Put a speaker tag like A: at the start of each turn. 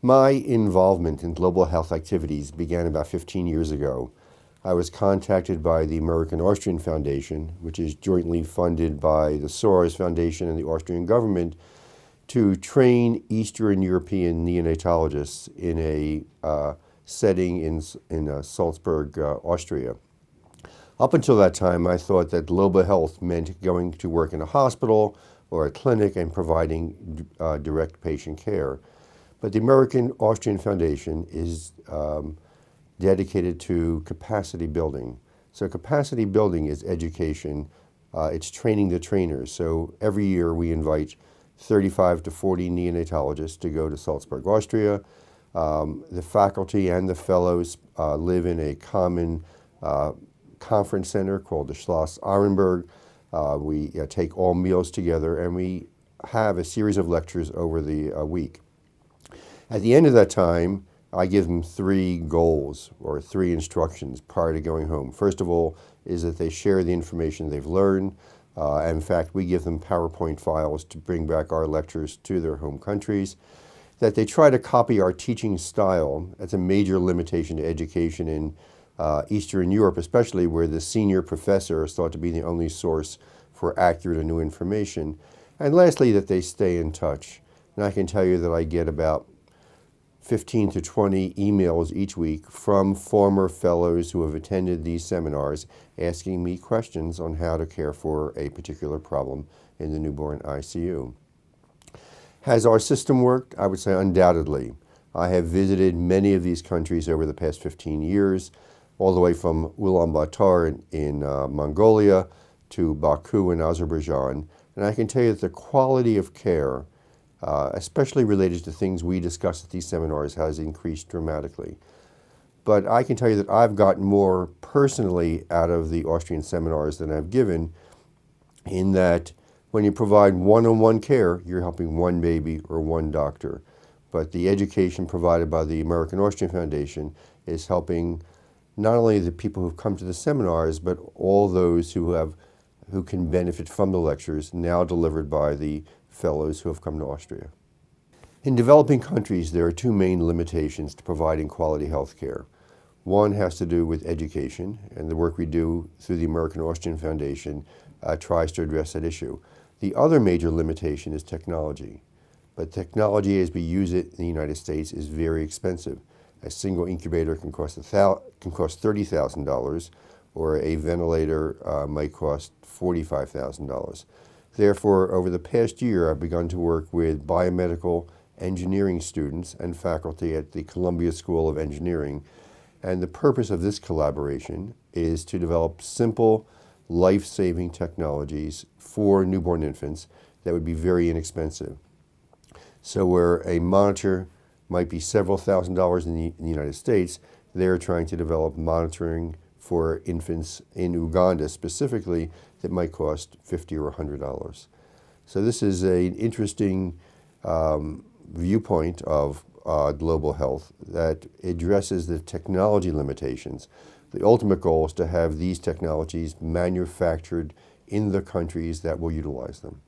A: My involvement in global health activities began about 15 years ago. I was contacted by the American-Austrian Foundation, which is jointly funded by the Soros Foundation and the Austrian government, to train Eastern European neonatologists in a setting in Salzburg, Austria. Up until that time, I thought that global health meant going to work in a hospital or a clinic and providing direct patient care. But the American-Austrian Foundation is dedicated to capacity building. So capacity building is education. It's training the trainers. So every year we invite 35 to 40 neonatologists to go to Salzburg, Austria. The faculty and the fellows live in a common conference center called the Schloss Arenberg. We take all meals together and we have a series of lectures over the week. At the end of that time, I give them 3 goals or 3 instructions prior to going home. First of all is that they share the information they've learned. In fact, we give them PowerPoint files to bring back our lectures to their home countries. That they try to copy our teaching style. That's a major limitation to education in Eastern Europe, especially where the senior professor is thought to be the only source for accurate and new information. And lastly, that they stay in touch. And I can tell you that I get about 15 to 20 emails each week from former fellows who have attended these seminars asking me questions on how to care for a particular problem in the newborn ICU. Has our system worked? I would say undoubtedly. I have visited many of these countries over the past 15 years, all the way from Ulaanbaatar in Mongolia to Baku in Azerbaijan, and I can tell you that the quality of care, especially related to things we discuss at these seminars, has increased dramatically. But I can tell you that I've gotten more personally out of the Austrian seminars than I've given, in that when you provide one-on-one care, you're helping one baby or one doctor. But the education provided by the American-Austrian Foundation is helping not only the people who've come to the seminars, but all those who can benefit from the lectures now delivered by the fellows who have come to Austria. In developing countries, there are 2 main limitations to providing quality health care. One has to do with education, and the work we do through the American-Austrian Foundation tries to address that issue. The other major limitation is technology. But technology as we use it in the United States is very expensive. A single incubator can cost $30,000, or a ventilator might cost $45,000. Therefore, over the past year, I've begun to work with biomedical engineering students and faculty at the Columbia School of Engineering. And the purpose of this collaboration is to develop simple, life-saving technologies for newborn infants that would be very inexpensive. So where a monitor might be several $1,000s in the United States, they're trying to develop monitoring for infants in Uganda specifically that might cost $50 or $100. So this is an interesting viewpoint of global health that addresses the technology limitations. The ultimate goal is to have these technologies manufactured in the countries that will utilize them.